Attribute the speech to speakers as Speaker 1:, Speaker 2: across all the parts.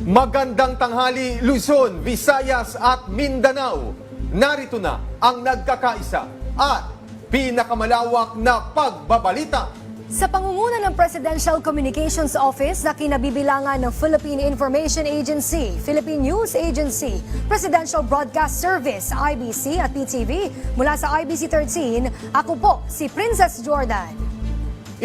Speaker 1: Magandang tanghali Luzon, Visayas at Mindanao. Narito na ang nagkakaisa at pinakamalawak na pagbabalita.
Speaker 2: Sa pangunguna ng Presidential Communications Office na kinabibilangan ng Philippine Information Agency, Philippine News Agency, Presidential Broadcast Service, IBC at PTV, mula sa IBC 13, ako po si Princess Jordan.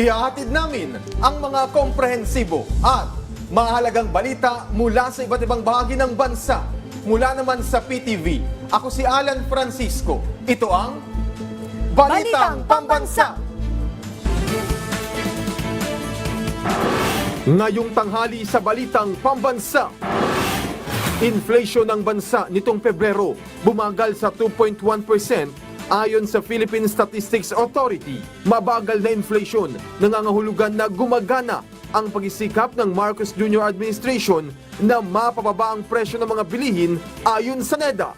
Speaker 1: Ihahatid namin ang mga komprehensibo at mahalagang balita mula sa iba't ibang bahagi ng bansa. Mula naman sa PTV, ako si Alan Francisco. Ito ang Balitang Pambansa. Ngayong tanghali sa Balitang Pambansa, inflation ng bansa nitong Pebrero bumagal sa 2.1% ayon sa Philippine Statistics Authority. Mabagal na inflation nangangahulugan na gumagana ang pagsisikap ng Marcos Jr. Administration na mapababa ang presyo ng mga bilihin ayon sa NEDA.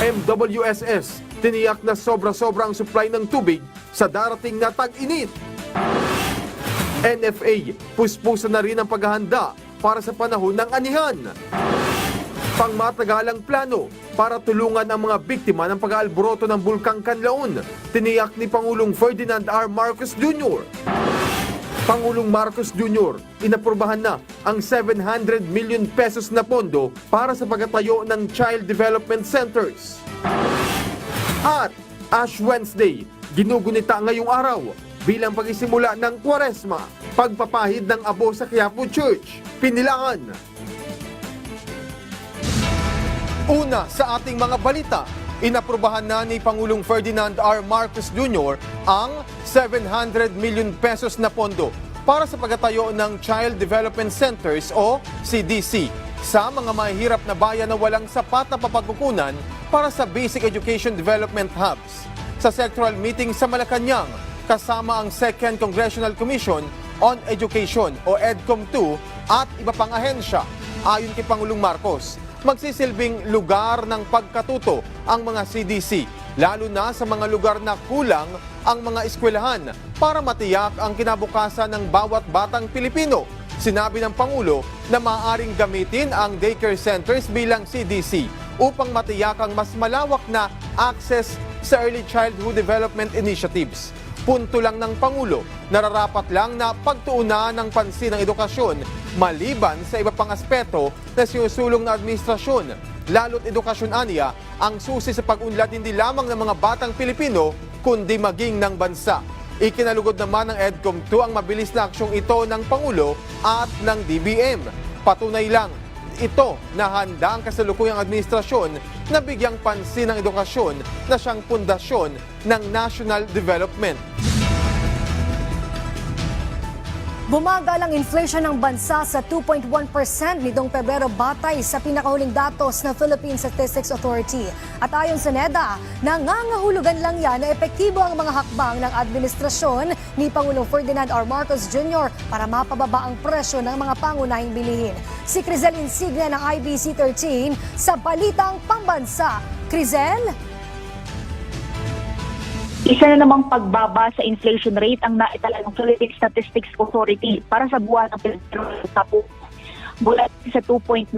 Speaker 1: MWSS tiniyak na sobra-sobra ang supply ng tubig sa darating na tag-init. NFA, puspusan na rin ang paghahanda para sa panahon ng anihan. Pangmatagalang plano para tulungan ang mga biktima ng pag-aalboroto ng Bulkang Kanlaon, tiniyak ni Pangulong Ferdinand R. Marcos Jr. Pangulong Marcos Jr. inaprubahan na ang 700 million pesos na pondo para sa pagtatayo ng Child Development Centers. At Ash Wednesday, ginugunita ngayong araw bilang pagsisimula ng Kwaresma, pagpapahid ng abo sa Quiapo Church, Pinilaan. Una sa ating mga balita, inaprubahan na ni Pangulong Ferdinand R. Marcos Jr. ang 700 million pesos na pondo para sa pagtatayo ng Child Development Centers o CDC sa mga mahihirap na bayan na walang sapat na papagkukunan para sa Basic Education Development Hubs. Sa sectoral meeting sa Malacanang, kasama ang Second Congressional Commission on Education o EDCOM2 at iba pang ahensya. Ayon kay Pangulong Marcos, magsisilbing lugar ng pagkatuto ang mga CDC, lalo na sa mga lugar na kulang ang mga eskwelahan para matiyak ang kinabukasan ng bawat batang Pilipino. Sinabi ng Pangulo na maaaring gamitin ang daycare centers bilang CDC upang matiyak ang mas malawak na access sa early childhood development initiatives. Punto lang ng Pangulo, nararapat lang na pagtuunan ng pansin ng edukasyon maliban sa iba pang aspeto na sinusulong na administrasyon. Lalo't edukasyon aniya ang susi sa pag-unlad hindi lamang ng mga batang Pilipino kundi maging ng bansa. Ikinalugod naman ng EDCOM2 ang mabilis na aksyong ito ng Pangulo at ng DBM. Patunay lang ito na handa ang kasalukuyang administrasyon na bigyang pansin ng edukasyon na siyang pundasyon ng national development.
Speaker 2: Bumagal ang inflation ng bansa sa 2.1% nitong Pebrero batay sa pinakahuling datos ng Philippine Statistics Authority. At ayon sa NEDA, nangangahulugan lang yan na epektibo ang mga hakbang ng administrasyon ni Pangulong Ferdinand R. Marcos Jr. para mapababa ang presyo ng mga pangunahing bilihin. Si Crizel Insigne ng IBC 13 sa Balitang Pambansa. Crizel?
Speaker 3: Isa na namang pagbaba sa inflation rate ang naitala ng Philippine Statistics Authority para sa buwan ng Pebrero sa mula sa 2.9%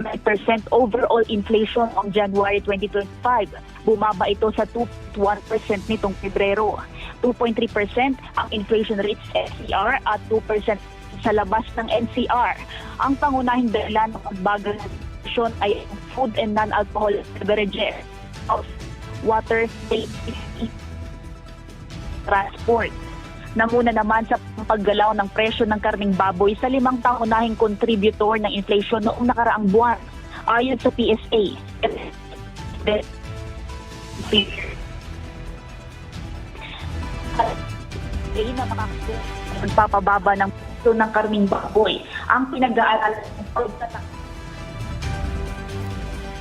Speaker 3: overall inflation on January 2025. Bumaba ito sa 2.1% nitong Pebrero. 2.3% ang inflation rate sa NCR at 2% sa labas ng NCR. Ang pangunahing dahilan ng pagbagal ng inflation ay food and non-alcoholic beverages, water, safety, transport. Namuna naman sa paggalaw ng presyo ng karning baboy sa 5 pangunahing contributor ng inflation noong nakaraang buwan. Ayon sa PSA, magpapababa ng presyo ng karning baboy ang pinag-aaralan ng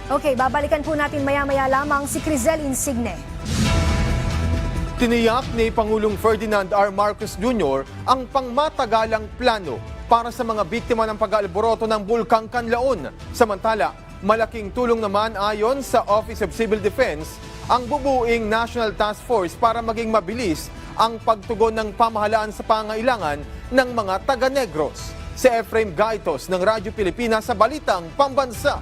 Speaker 2: Okay, babalikan po natin maya-maya lamang si Crizel Insigne.
Speaker 1: Tiniyak ni Pangulong Ferdinand R. Marcos Jr. ang pangmatagalang plano para sa mga biktima ng pag-aalboroto ng Bulkang Kanlaon. Samantala, malaking tulong naman ayon sa Office of Civil Defense ang bubuing National Task Force para maging mabilis ang pagtugon ng pamahalaan sa pangailangan ng mga taga-Negros. si Efraim Gaitos ng Radyo Pilipinas sa Balitang Pambansa.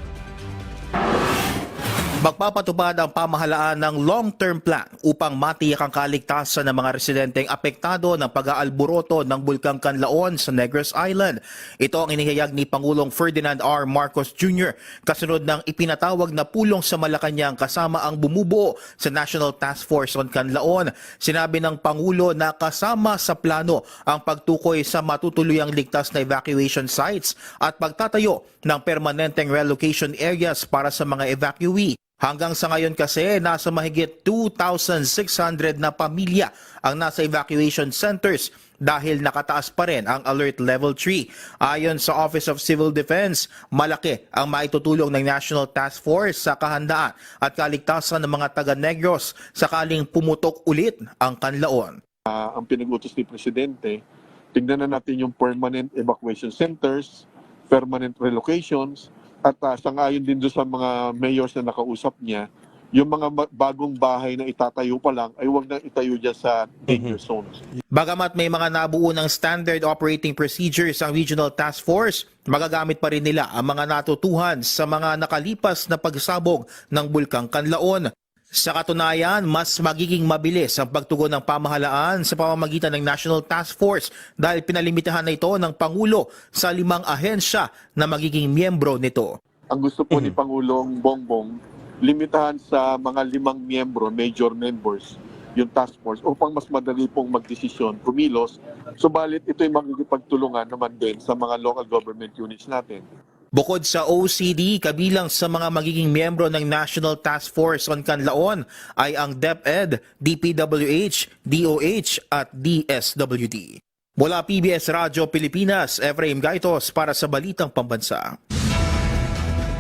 Speaker 4: Magpapatupad ang pamahalaan ng long-term plan upang matiyak ang kaligtasan ng mga residenteng apektado ng pag-aalboroto ng Bulkang Canlaon sa Negros Island. Ito ang inihayag ni Pangulong Ferdinand R. Marcos Jr. kasunod ng ipinatawag na pulong sa Malacanang kasama ang bumubuo sa National Task Force on Canlaon. Sinabi ng Pangulo na kasama sa plano ang pagtukoy sa matutuluyang ligtas na evacuation sites at pagtatayo ng permanenteng relocation areas para sa mga evacuee. Hanggang sa ngayon kasi, nasa mahigit 2,600 na pamilya ang nasa evacuation centers dahil nakataas pa rin ang Alert Level 3. Ayon sa Office of Civil Defense, malaki ang maitutulong ng National Task Force sa kahandaan at kaligtasan ng mga taga-Negros sakaling pumutok ulit ang Canlaon.
Speaker 5: Ang pinag-utos ni Presidente, tignan na natin yung permanent evacuation centers, permanent relocations, at sangayon din doon sa mga mayors na nakausap niya, yung mga bagong bahay na itatayo pa lang ay huwag nang itayo dyan sa danger zones.
Speaker 4: Bagamat may mga nabuo ng standard operating procedures ang Regional Task Force, magagamit pa rin nila ang mga natutuhan sa mga nakalipas na pagsabog ng Bulkang Canlaon. Sa katunayan, mas magiging mabilis ang pagtugon ng pamahalaan sa pamamagitan ng National Task Force dahil pinalimitahan na ito ng Pangulo sa 5 ahensya na magiging miyembro nito.
Speaker 5: Ang gusto po ni Pangulong Bongbong, limitahan sa mga 5 miyembro, major members, yung task force upang mas madali pong magdesisyon, kumilos. Subalit ito'y magigipagtulungan naman din sa mga local government units natin.
Speaker 4: Bukod sa OCD, kabilang sa mga magiging miyembro ng National Task Force on Canlaon ay ang DepEd, DPWH, DOH at DSWD. Mula PBS Radyo Pilipinas, Efraim Gaitos para sa Balitang Pambansa.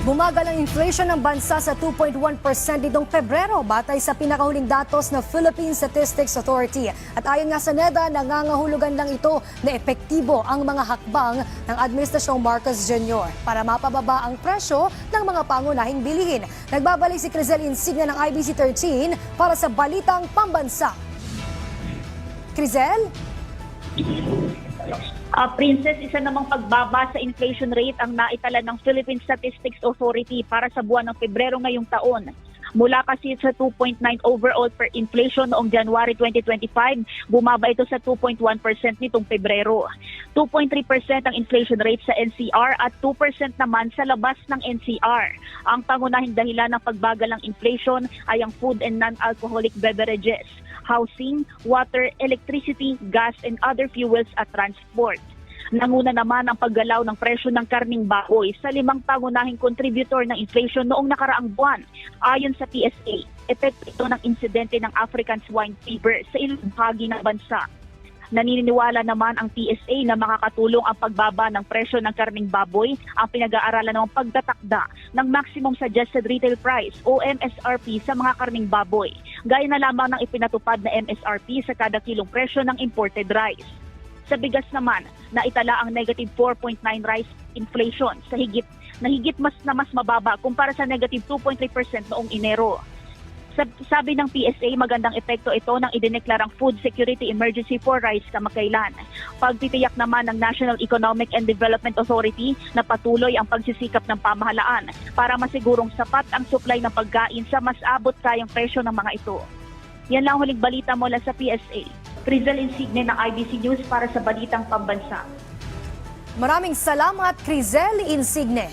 Speaker 2: Bumagal ang inflation ng bansa sa 2.1% nitong Pebrero batay sa pinakahuling datos ng Philippine Statistics Authority. At ayon nga sa NEDA, nangangahulugan lang ito na epektibo ang mga hakbang ng Administrasyong Marcos Jr. para mapababa ang presyo ng mga pangunahing bilihin. Nagbabalik si Crizel Insignia ng IBC 13 para sa Balitang Pambansa. Crizel?
Speaker 3: Princess, isa namang pagbaba sa inflation rate ang naitala ng Philippine Statistics Authority para sa buwan ng Pebrero ngayong taon. Mula kasi sa 2.9 overall per inflation noong January 2025, bumaba ito sa 2.1% nitong Pebrero. 2.3% ang inflation rate sa NCR at 2% naman sa labas ng NCR. Ang pangunahing dahilan ng pagbagal ng inflation ay ang food and non-alcoholic beverages, housing, water, electricity, gas, and other fuels at transport. Nanguna naman ang paggalaw ng presyo ng karning baboy sa 5 pangunahing contributor ng inflation noong nakaraang buwan. Ayon sa PSA, epekto ito ng insidente ng African swine fever sa ilang bahagi ng bansa. Naniniwala naman ang PSA na makakatulong ang pagbaba ng presyo ng karning baboy ang pinag-aaralan ng pagtatakda ng maximum suggested retail price o MSRP sa mga karning baboy, gaya na lamang ng ipinatupad na MSRP sa kada kilong presyo ng imported rice. Sa bigas naman, naitala ang negative 4.9 rice inflation sa higit mas mababa kumpara sa negative 2.3% noong Enero. Sabi ng PSA, magandang epekto ito ng idineklarang food security emergency for rice kamakailan. Pagtitiyak naman ng National Economic and Development Authority na patuloy ang pagsisikap ng pamahalaan para masigurong sapat ang supply ng pagkain sa mas abot kayang presyo ng mga ito. Yan lang huling balita mula sa PSA. Crizel Insigne ng IBC News para sa Balitang Pambansa.
Speaker 2: Maraming salamat, Crizel Insigne.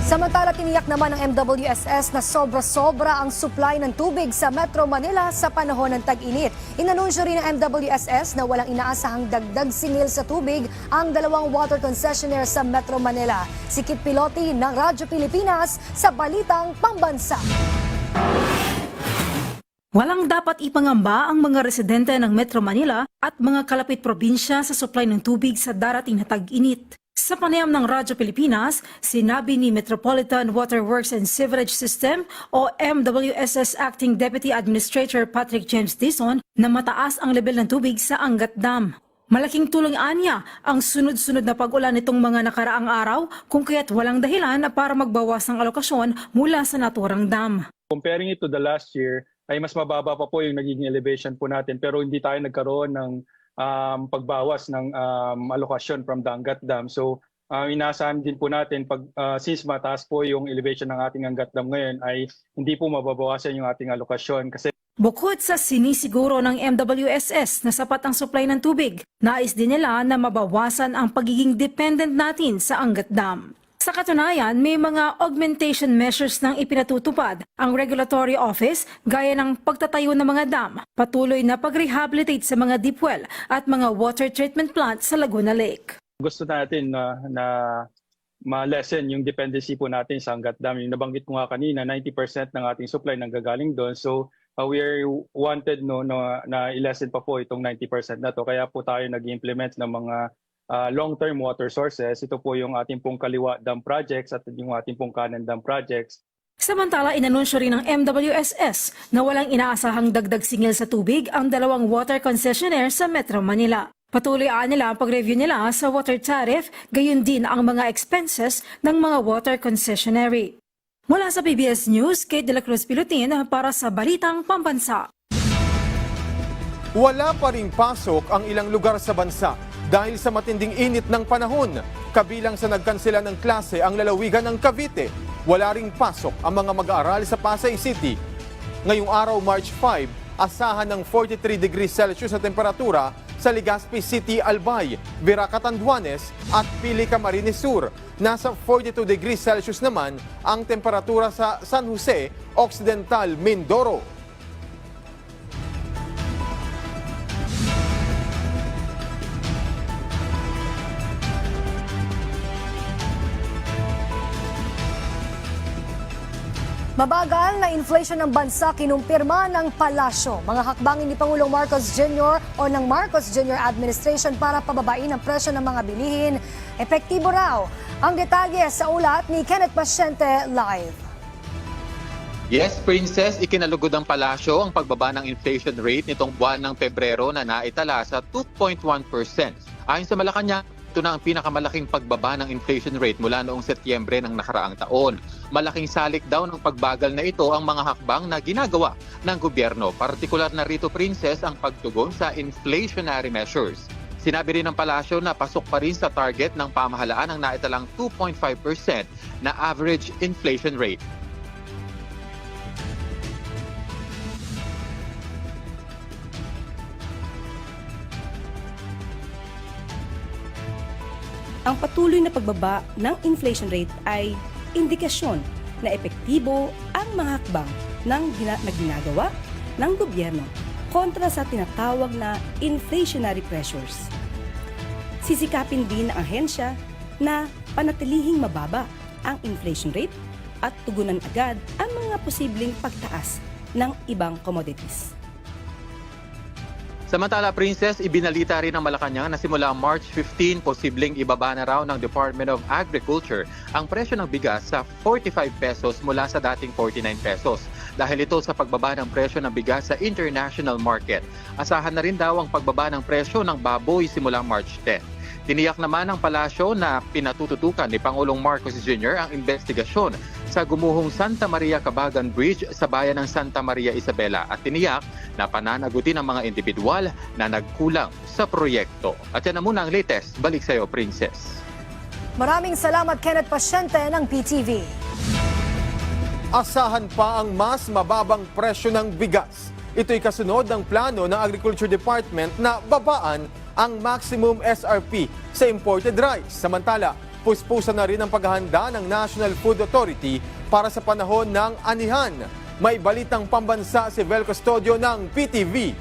Speaker 2: Samantala, tiniyak naman ng MWSS na sobra-sobra ang supply ng tubig sa Metro Manila sa panahon ng tag-init. Inanunsyo rin ng MWSS na walang inaasahang dagdag singil sa tubig ang 2 water concessionaire sa Metro Manila. Si Kit Piloti ng Radyo Pilipinas sa Balitang Pambansa.
Speaker 6: Walang dapat ipangamba ang mga residente ng Metro Manila at mga kalapit probinsya sa supply ng tubig sa darating na tag-init. Sa panayam ng Radyo Pilipinas, sinabi ni Metropolitan Water Works and Sewerage System o MWSS Acting Deputy Administrator Patrick James Dizon na mataas ang level ng tubig sa Angat Dam. Malaking tulong anya ang sunod-sunod na pag-ulan nitong mga nakaraang araw kung kaya't walang dahilan para magbawas ng alokasyon mula sa naturang dam.
Speaker 7: Comparing it to the last year, ay mas mababa pa po yung naging elevation po natin pero hindi tayo nagkaroon ng pagbawas ng alokasyon from the Angat Dam. So inaasahan din po natin since mataas po yung elevation ng ating Angat Dam ngayon ay hindi po mababawasan yung ating alokasyon kasi
Speaker 6: Bukod sa sinisiguro ng MWSS na sapat ang supply ng tubig, nais din nila na mabawasan ang pagiging dependent natin sa Angat Dam. Sa katunayan, may mga augmentation measures nang ipinatutupad ang Regulatory Office gaya ng pagtatayo ng mga dam, patuloy na pag-rehabilitate sa mga deep well at mga water treatment plant sa Laguna Lake.
Speaker 7: gusto natin na ma-lessen yung dependency po natin sa Angat Dam. Yung nabanggit ko nga kanina, 90% ng ating supply nanggagaling doon. So we are wanted na i-lessen pa po itong 90% na to. Kaya po tayo nag-implement ng mga long-term water sources. Ito po yung ating pong kaliwa dam projects at yung ating pong kanan dam projects.
Speaker 6: Samantala, inanunsyo rin ng MWSS na walang inaasahang dagdag singil sa tubig ang dalawang water concessionaire sa Metro Manila. Patuloy nila ang pag-review nila sa water tariff, gayon din ang mga expenses ng mga water concessionary. Mula sa PBS News, Kate De La Cruz Pilotin para sa Balitang Pambansa.
Speaker 1: Wala pa ring pasok ang ilang lugar sa bansa dahil sa matinding init ng panahon. Kabilang sa nagkansela ng klase ang lalawigan ng Cavite. Wala ring pasok ang mga mag-aaral sa Pasay City. Ngayong araw, March 5, asahan ng 43 degrees Celsius na temperatura sa Legazpi City, Albay, Viraca, Tanduanes at Pili, Camarines Sur. Nasa 42 degrees Celsius naman ang temperatura sa San Jose, Occidental, Mindoro.
Speaker 2: Mabagal na inflation ng bansa kinumpirma ng palasyo. Mga hakbangin ni Pangulong Marcos Jr. o ng Marcos Jr. Administration para pababain ang presyo ng mga bilihin. Epektibo raw. Ang detalye sa ulat ni Kenneth Pasyente live.
Speaker 8: Yes, Princess, ikinalugod ng palasyo ang pagbaba ng inflation rate nitong buwan ng Pebrero na naitala sa 2.1%. Ayon sa Malacanang, ito na ang pinakamalaking pagbaba ng inflation rate mula noong Setyembre ng nakaraang taon. Malaking salik daw ng pagbagal na ito ang mga hakbang na ginagawa ng gobyerno. Partikular na rito, Princess, ang pagtugon sa inflationary measures. Sinabi rin ng palasyo na pasok pa rin sa target ng pamahalaan ang naitalang 2.5% na average inflation rate.
Speaker 9: Ang patuloy na pagbaba ng inflation rate ay indikasyon na epektibo ang mga hakbang na ginagawa ng gobyerno kontra sa tinatawag na inflationary pressures. Sisikapin din ng ahensya na panatilihing mababa ang inflation rate at tugunan agad ang mga posibleng pagtaas ng ibang commodities.
Speaker 8: Samantala, Princess, ibinalita rin ng Malacanang na simula March 15, posibleng ibaba na raw ng Department of Agriculture ang presyo ng bigas sa 45 pesos mula sa dating 49 pesos. Dahil ito sa pagbaba ng presyo ng bigas sa international market. Asahan na rin daw ang pagbaba ng presyo ng baboy simula March 10. Tiniyak naman ng palasyo na pinatututukan ni Pangulong Marcos Jr. ang investigasyon sa gumuhong Santa Maria Cabagan Bridge sa bayan ng Santa Maria Isabela at tiniyak na pananagutin ang mga individual na nagkulang sa proyekto. At yan na muna ang latest. Balik sa iyo, Princess.
Speaker 2: Maraming salamat, Kenneth Pasyente ng PTV.
Speaker 1: Asahan pa ang mas mababang presyo ng bigas. Ito'y kasunod ng plano ng Agriculture Department na babaan ang maximum SRP sa imported rice. Samantala, puspusan na rin ang paghahanda ng National Food Authority para sa panahon ng anihan. May balitang pambansa si Vel Custodio ng PTV.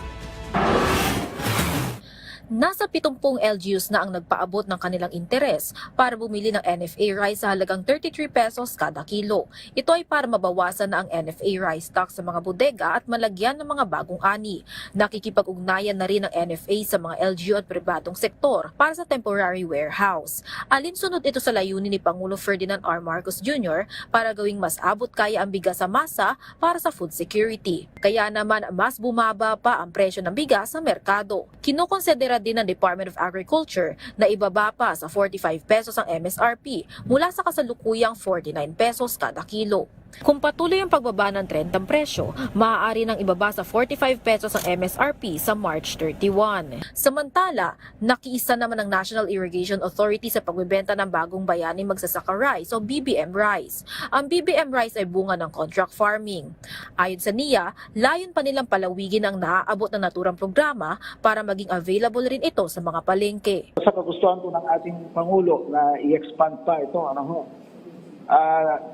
Speaker 10: Nasa 70 LGUs na ang nagpaabot ng kanilang interes para bumili ng NFA rice sa halagang 33 pesos kada kilo. Ito ay para mabawasan na ang NFA rice stock sa mga bodega at malagyan ng mga bagong ani. Nakikipag-ugnayan na rin ang NFA sa mga LGU at pribadong sektor para sa temporary warehouse. Alinsunod ito sa layunin ni Pangulo Ferdinand R. Marcos Jr. para gawing mas abot kaya ang bigas sa masa para sa food security. Kaya naman mas bumaba pa ang presyo ng bigas sa merkado. Kinokonsidera din ng Department of Agriculture na ibaba pa sa 45 pesos ang MSRP mula sa kasalukuyang 49 pesos kada kilo. Kung patuloy ang pagbaba ng trend ng presyo, maaari nang ibaba sa 45 pesos ang MSRP sa March 31. Samantala, nakiisa naman ng National Irrigation Authority sa pagbebenta ng bagong bayani magsasaka rice o BBM rice. Ang BBM rice ay bunga ng contract farming. Ayon sa NIA, layon pa nilang palawigin ang naaabot na naturang programa para maging available rin ito sa mga palengke.
Speaker 11: Sa kagustuhan po ng ating Pangulo na i-expand pa ito,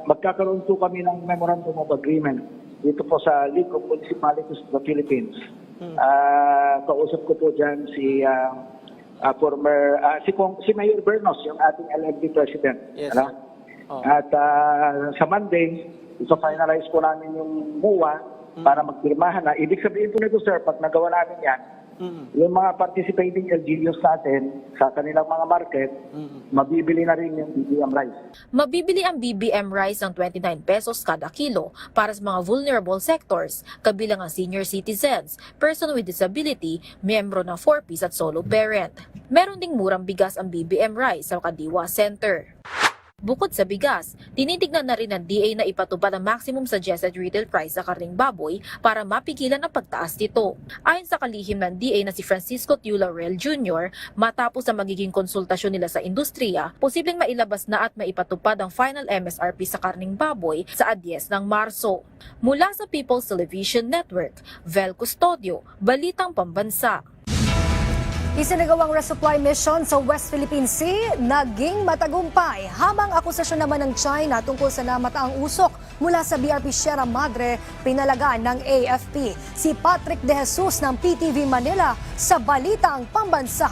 Speaker 11: magkakaroon po kami ng Memorandum of Agreement dito po sa League of Municipalities of the Philippines. Kausap ko po dyan si Mayor Bernos, yung ating LMD President.
Speaker 12: Yes.
Speaker 11: At sa Monday, finalize po namin yung MUA para magpirmahan na. Ibig sabihin po nito, sir, pag nagawa namin yan, yung mga participating LGUs natin sa kanilang mga market, mabibili na rin yung BBM rice.
Speaker 10: Mabibili ang BBM rice ng 29 pesos kada kilo para sa mga vulnerable sectors, kabilang ang senior citizens, person with disability, miyembro ng 4Ps at solo parent. Meron ding murang bigas ang BBM rice sa Kadiwa Center. Bukod sa bigas, tinitignan na rin ng DA na ipatupad ang maximum suggested retail price sa karning baboy para mapigilan ang pagtaas nito. Ayon sa kalihim ng DA na si Francisco Tiula-Rel Jr., matapos ang magiging konsultasyon nila sa industriya, posibleng mailabas na at maipatupad ang final MSRP sa karning baboy sa 10 ng Marso. Mula sa People's Television Network, Vel Custodio, Balitang Pambansa.
Speaker 2: Isinagawang resupply mission sa West Philippine Sea naging matagumpay habang akusasyon naman ng China tungkol sa namataang usok mula sa BRP Sierra Madre pinalagaan ng AFP. Si Patrick De Jesus ng PTV Manila sa Balitang Pambansa.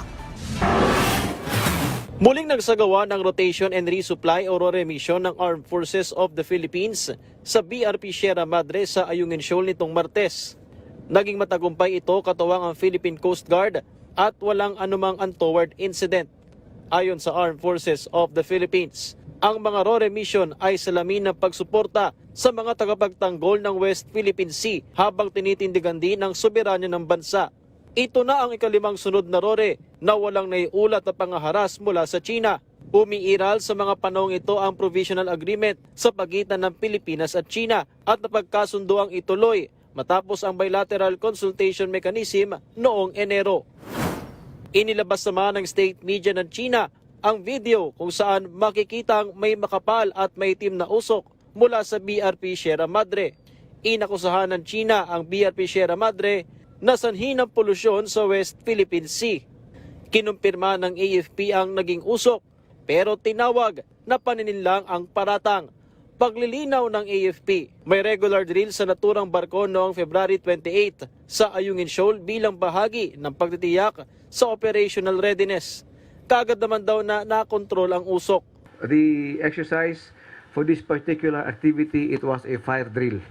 Speaker 12: Muling nagsagawa ng rotation and resupply o RORE mission ng Armed Forces of the Philippines sa BRP Sierra Madre sa Ayungin Shoal nitong Martes. Naging matagumpay ito katuwang ang Philippine Coast Guard at walang anumang untoward incident. Ayon sa Armed Forces of the Philippines, ang mga RORE mission ay salamin ng pagsuporta sa mga tagapagtanggol ng West Philippine Sea habang tinitindigan din ang soberanya ng bansa. Ito na ang ikalimang sunod na RORE na walang naiulat na pangaharas mula sa China. Umiiral sa mga panahong ito ang provisional agreement sa pagitan ng Pilipinas at China at napagkasundo ang ituloy matapos ang bilateral consultation mechanism noong Enero. Inilabas naman ng state media ng China ang video kung saan makikitang may makapal at may itim na usok mula sa BRP Sierra Madre. Inakusahan ng China ang BRP Sierra Madre na sanhi ng polusyon sa West Philippine Sea. Kinumpirma ng AFP ang naging usok pero tinawag na panininlang ang paratang. Paglilinaw ng AFP, may regular drill sa naturang barko noong February 28 sa Ayungin Shoal bilang bahagi ng pagtitiyak sa operational readiness. Kaagad naman daw na nakontrol ang usok.
Speaker 13: The exercise for this particular activity, it was a fire drill.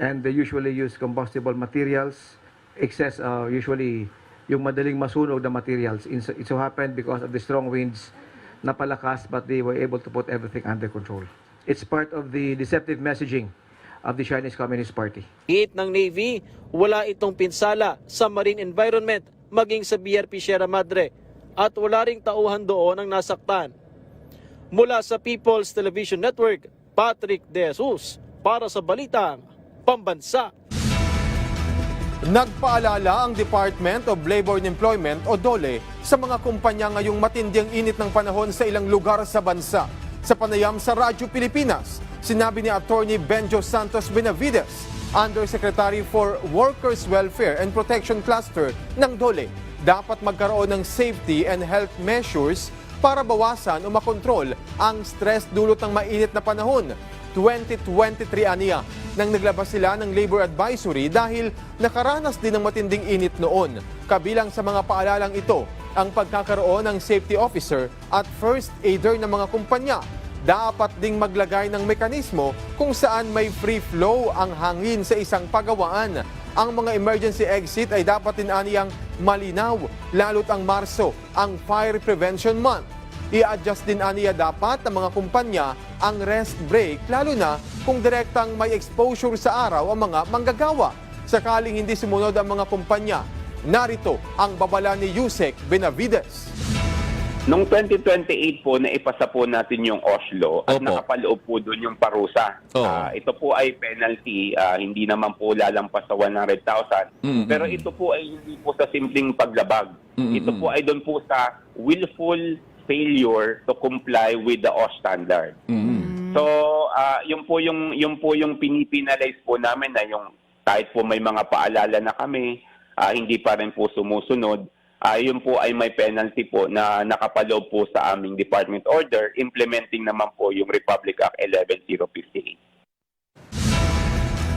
Speaker 13: And they usually use combustible materials, excess, usually yung madaling masunog na materials. It so happened because of the strong winds, napalakas, but they were able to put everything under control. It's part of the deceptive messaging of the Chinese Communist Party.
Speaker 12: Hit ng Navy, wala itong pinsala sa marine environment maging sa BRP Sierra Madre at wala ring tauhan doon ang nasaktan. Mula sa People's Television Network, Patrick De Jesus para sa Balitang Pambansa.
Speaker 1: Nagpaalala ang Department of Labor and Employment o DOLE sa mga kumpanya ngayong matinding init ng panahon sa ilang lugar sa bansa. Sa panayam sa Radyo Pilipinas, sinabi ni Attorney Benjo Santos Benavides, Undersecretary for Workers' Welfare and Protection Cluster ng DOLE, dapat magkaroon ng safety and health measures para bawasan o makontrol ang stress dulot ng mainit na panahon. 2023 aniya nang naglabas sila ng labor advisory dahil nakaranas din ng matinding init noon. Kabilang sa mga paalalang ito, ang pagkakaroon ng safety officer at first aider ng mga kumpanya. Dapat ding maglagay ng mekanismo kung saan may free flow ang hangin sa isang pagawaan. Ang mga emergency exit ay dapat din aniyang malinaw, lalo't ang Marso, ang Fire Prevention Month. I-adjust din aniya dapat ng mga kumpanya ang rest break, lalo na kung direktang may exposure sa araw ang mga manggagawa. Sakaling hindi sumunod ang mga kumpanya, narito ang babala ni Yusek Benavides.
Speaker 14: Noong 2028 po, naipasa po natin yung Oslo at
Speaker 15: Opo.
Speaker 14: nakapaloob po doon yung parusa.
Speaker 15: Oo.
Speaker 14: Ito po ay penalty, hindi naman po lalampas sa 100,000.
Speaker 15: Mm-mm.
Speaker 14: Pero ito po ay hindi po sa simpleng paglabag.
Speaker 15: Mm-mm.
Speaker 14: Ito po ay doon po sa willful failure to comply with the OSH standard. So, yun po yung pinipinalize po namin na yung kahit po may mga paalala na kami, hindi pa rin po sumusunod. Yun po ay may penalty po na nakapaloob po sa aming department order, implementing naman po yung Republic Act 11058.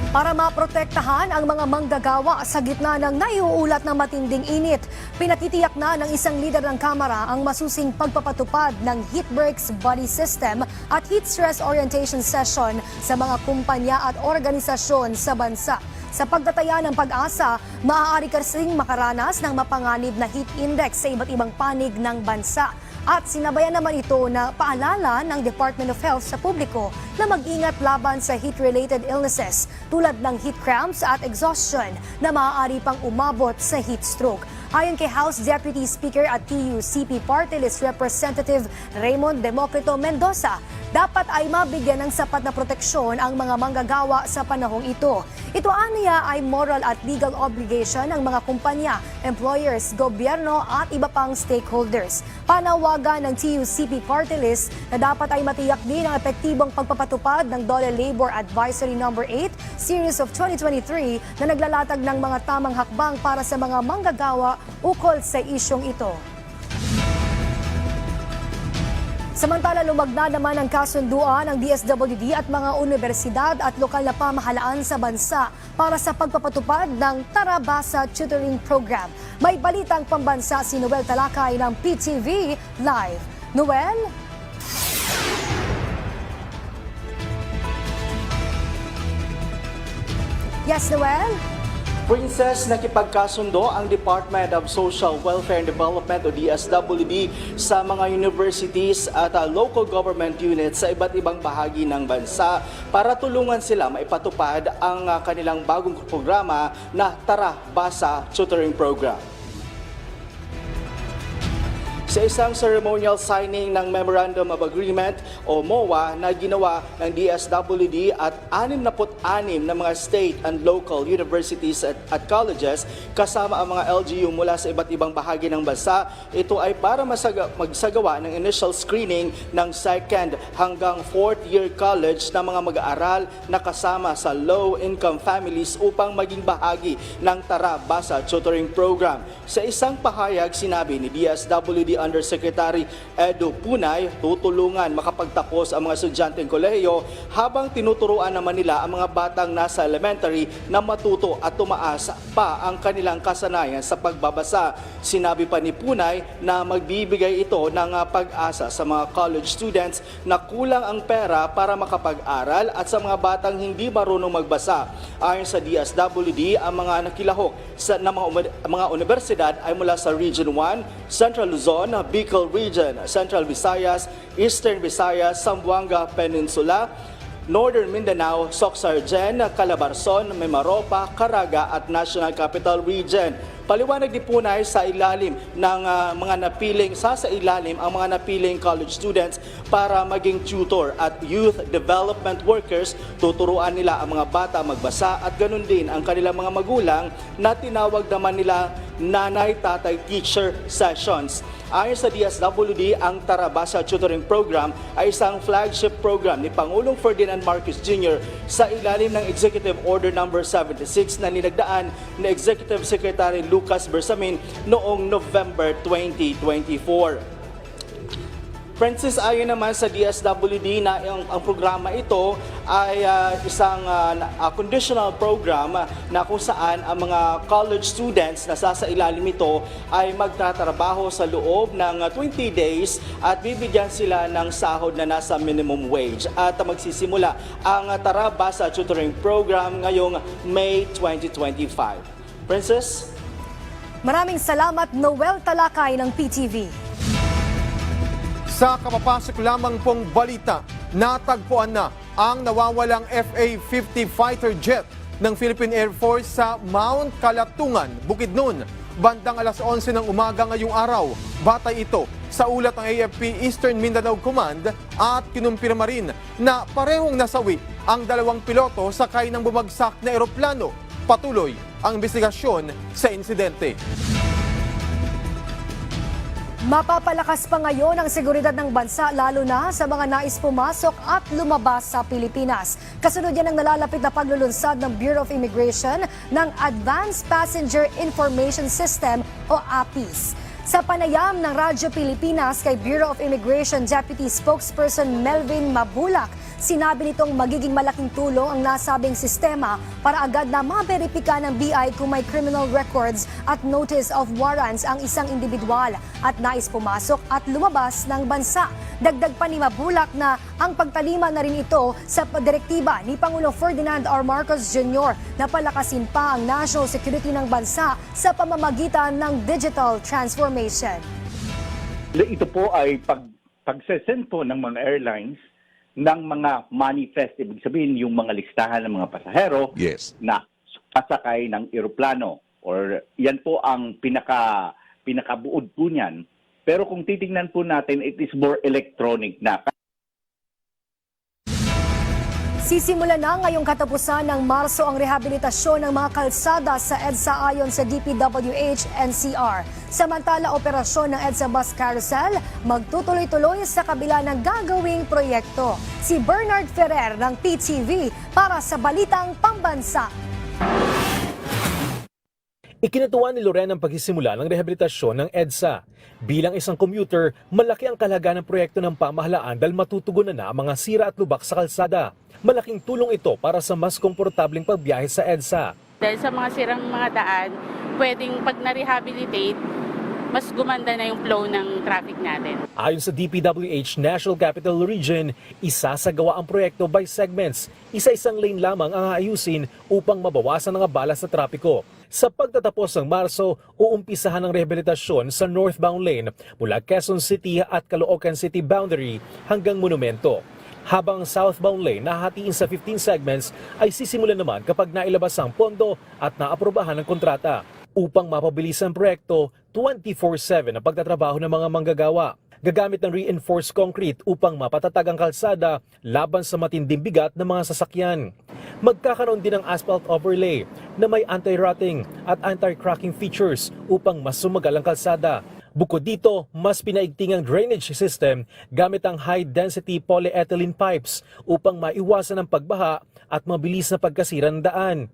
Speaker 2: Para maprotektahan ang mga manggagawa sa gitna ng naiuulat na matinding init, pinatitiyak na ng isang lider ng Kamara ang masusing pagpapatupad ng heat breaks body system at heat stress orientation session sa mga kumpanya at organisasyon sa bansa. Sa pagtataya ng pag-asa, maaari kasing makaranas ng mapanganib na heat index sa iba't ibang panig ng bansa. At sinabayan naman ito na paalala ng Department of Health sa publiko na mag-ingat laban sa heat-related illnesses tulad ng heat cramps at exhaustion na maaari pang umabot sa heat stroke. Ayon kay House Deputy Speaker at TUCP Party List Representative Raymond Democrito Mendoza, dapat ay mabigyan ng sapat na proteksyon ang mga manggagawa sa panahong ito. Ito aniya ay moral at legal obligation ng mga kumpanya, employers, gobyerno at iba pang stakeholders. Panawagan ng TUCP Party List na dapat ay matiyak din ang epektibong pagpapatupad ng DOLE Labor Advisory No. 8 Series of 2023 na naglalatag ng mga tamang hakbang para sa mga manggagawa ukol sa isyong ito. Samantala, lumagna naman ang kasunduan ng DSWD at mga universidad at lokal na pamahalaan sa bansa para sa pagpapatupad ng Tarabasa Tutoring Program. May balitang pambansa si Noel Talakay ng PTV Live. Noel? Yes, Noel?
Speaker 16: Princess, nakipagkasundo ang Department of Social Welfare and Development o DSWD sa mga universities at local government units sa iba't ibang bahagi ng bansa para tulungan sila maipatupad ang kanilang bagong programa na Tarabasa Tutoring Program. Sa isang ceremonial signing ng Memorandum of Agreement o MOA na ginawa ng DSWD at 66 na mga state and local universities at colleges kasama ang mga LGU mula sa iba't ibang bahagi ng bansa, ito ay para magsagawa ng initial screening ng 2nd hanggang 4th year college na mga mag-aaral na kasama sa low-income families upang maging bahagi ng Tarabasa Tutoring Program. Sa isang pahayag, sinabi ni DSWD Undersecretary Edo Punay, tutulungan makapagtapos ang mga estudyanteng kolehiyo habang tinuturuan naman nila ang mga batang nasa elementary na matuto at tumaas pa ang kanilang kasanayan sa pagbabasa. Sinabi pa ni Punay na magbibigay ito ng pag-asa sa mga college students na kulang ang pera para makapag-aral at sa mga batang hindi marunong magbasa. Ayon sa DSWD, ang mga nakilahok ng mga universidad ay mula sa Region 1, Central Luzon, Bicol Region, Central Visayas, Eastern Visayas, Zamboanga Peninsula, Northern Mindanao, Soxargen, Calabarzon, Mimaropa, Caraga at National Capital Region. Paliwanag ni Punay sa ilalim ng mga napiling ang mga napiling college students para maging tutor at youth development workers. Tuturuan nila ang mga bata magbasa at ganun din ang kanilang mga magulang na tinawag naman nila nanay, tatay, teacher sessions. Ayon sa DSWD, ang Tarabasa Tutoring Program ay isang flagship program ni Pangulong Ferdinand Marcos Jr. sa ilalim ng Executive Order No. 76 na ninagdaan ni Executive Secretary Lucas Bersamin noong November 2024. Francis, ayon naman sa DSWD na ang programa ito ay isang conditional program na kung saan ang mga college students na sasailalim ito ay magtatrabaho sa loob ng 20 days at bibigyan sila ng sahod na nasa minimum wage. At magsisimula ang Tarabasa Tutoring Program ngayong May 2025. Princess?
Speaker 2: Maraming salamat, Noel Talakay ng PTV.
Speaker 1: Sa kapapasok lamang pong balita, natagpuan na ang nawawalang FA-50 fighter jet ng Philippine Air Force sa Mount Kalatungan, Bukidnon. bandang alas 11 ng umaga ngayong araw. Batay ito sa ulat ng AFP Eastern Mindanao Command at kinumpirma rin na parehong nasawi ang dalawang piloto sakay ng bumagsak na eroplano. Patuloy ang investigasyon sa insidente.
Speaker 2: Mapapalakas pa ngayon ang seguridad ng bansa lalo na sa mga nais pumasok at lumabas sa Pilipinas. Kasunod yan ang nalalapit na paglulunsad ng Bureau of Immigration ng Advanced Passenger Information System o APIS. Sa panayam ng Radyo Pilipinas kay Bureau of Immigration Deputy Spokesperson Melvin Mabulak, sinabi nitong magiging malaking tulong ang nasabing sistema para agad na maberipika ng BI kung may criminal records at notice of warrants ang isang individual at nais pumasok at lumabas ng bansa. Dagdag pa ni Mabulak na ang pagtalima na rin ito sa direktiba ni Pangulong Ferdinand R. Marcos Jr. na palakasin pa ang national security ng bansa sa pamamagitan ng digital transformation.
Speaker 15: Ito po ay pagsesend po ng mga airlines ng mga manifest, ibig sabihin yung mga listahan ng mga pasahero na pasakay ng eroplano. Or yan po ang pinakabuod po niyan. Pero kung titingnan po natin, it is more electronic na.
Speaker 2: Sisimula na ngayong katapusan ng Marso ang rehabilitasyon ng mga kalsada sa EDSA ayon sa DPWH-NCR. Samantala, operasyon ng EDSA Bus Carousel magtutuloy-tuloy sa kabila ng gagawing proyekto. Si Bernard Ferrer ng PTV para sa Balitang Pambansa.
Speaker 17: Ikinatuwa ni Loren ang pagsisimula ng rehabilitasyon ng EDSA. Bilang isang commuter, malaki ang kahalaga ng proyekto ng pamahalaan dahil matutugunan na ang mga sira at lubak sa kalsada. Malaking tulong ito para sa mas komportableng pagbiyahe sa EDSA.
Speaker 18: Dahil sa mga sirang mga daan, pwedeng pag na-rehabilitate, mas gumanda na yung flow ng traffic natin.
Speaker 17: Ayon sa DPWH National Capital Region, isasagawa ang proyekto by segments. Isa-isang lane lamang ang aayusin upang mabawasan ang abala sa trapiko. Sa pagtatapos ng Marso, uumpisahan ang rehabilitasyon sa northbound lane mula Quezon City at Caloocan City boundary hanggang Monumento. Habang southbound lane na hatiin sa 15 segments ay sisimulan naman kapag nailabas ang pondo at naaprobahan ng kontrata. Upang mapabilis ang proyekto, 24/7 ang pagtatrabaho ng mga manggagawa. Gagamit ng reinforced concrete upang mapatatag ang kalsada laban sa matinding bigat ng mga sasakyan. Magkakaroon din ng asphalt overlay na may anti-rotting at anti-cracking features upang mas sumagal ang kalsada. Bukod dito, mas pinaigting ang drainage system gamit ang high-density polyethylene pipes upang maiwasan ang pagbaha at mabilis na pagkasira ng daan.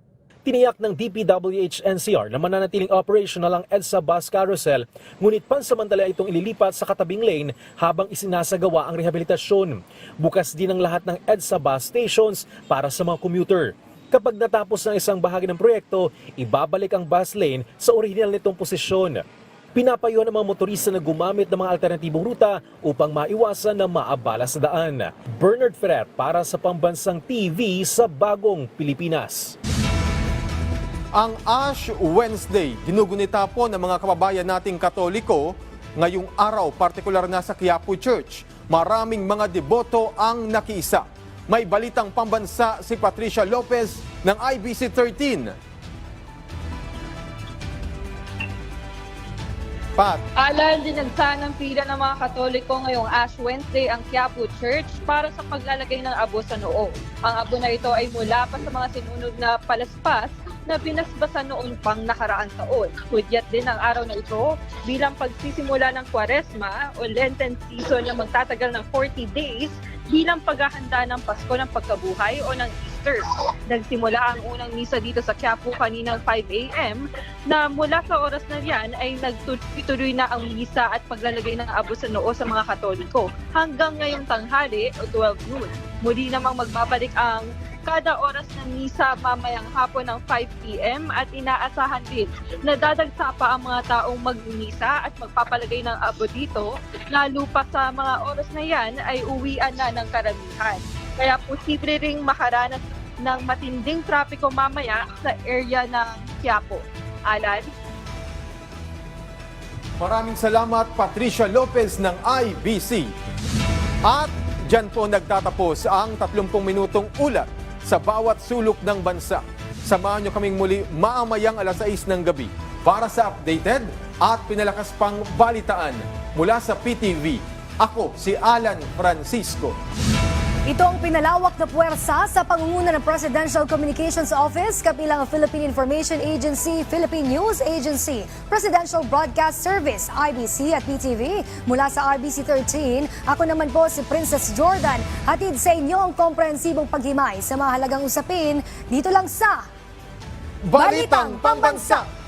Speaker 17: Tiniyak ng DPWH-NCR na mananatiling operational ang EDSA Bus Carousel, ngunit pansamantala itong ililipat sa katabing lane habang isinasagawa ang rehabilitasyon. Bukas din ang lahat ng EDSA bus stations para sa mga commuter. Kapag natapos ng isang bahagi ng proyekto, ibabalik ang bus lane sa orihinal nitong posisyon. Pinapayuhan ng mga motorista na gumamit ng mga alternatibong ruta upang maiwasan na maabala sa daan. Bernard Ferrer para sa Pambansang TV sa Bagong Pilipinas.
Speaker 1: Ang Ash Wednesday, ginugunita po ng mga kababayan nating Katoliko ngayong araw, partikular na sa Quiapo Church. Maraming mga deboto ang nakiisa. May balitang pambansa si Patricia Lopez ng IBC 13. Pat.
Speaker 19: Alal dinagsa ng pila ng mga Katoliko ngayong Ash Wednesday ang Quiapo Church para sa paglalagay ng abo sa noo. Ang abo na ito ay mula pa sa mga sinunod na palaspas na binasbasan noon pang nakaraang taon. Hudyat din ang araw na ito bilang pagsisimula ng Kwaresma o Lenten season na magtatagal ng 40 days bilang paghahanda ng Pasko ng Pagkabuhay o ng Easter. Nagsimula ang unang misa dito sa Quiapo kaninang 5 a.m. na mula sa oras na riyan ay nagtuloy na ang misa at paglalagay ng abo sa noo sa mga Katoliko hanggang ngayong tanghali o 12 noon. Muli namang magbabalik ang kada oras ng misa mamayang hapon ng 5 p.m. at inaasahan din na dadagsa pa ang mga taong magmimisa at magpapalagay ng abo dito, lalo pa sa mga oras na yan ay uwian na ng karamihan. Kaya posible ring makaranas ng matinding trapiko mamaya sa area ng Quiapo. Alan?
Speaker 1: Maraming salamat Patricia Lopez ng IBC. At dyan po nagtatapos ang 30 minutong ulat sa bawat sulok ng bansa. Samahan nyo kaming muli maamayang alas 6 ng gabi Para sa updated at pinalakas pang balitaan mula sa PTV, ako si Alan Francisco.
Speaker 2: Ito ang pinalawak na puwersa sa pangunguna ng Presidential Communications Office, kabilang ang Philippine Information Agency, Philippine News Agency, Presidential Broadcast Service, IBC at PTV. Mula sa RBC 13, ako naman po si Princess Jordan. Hatid sa inyo ang komprehensibong paghimay sa mahalagang usapin dito lang sa
Speaker 1: Balitang Pambansa!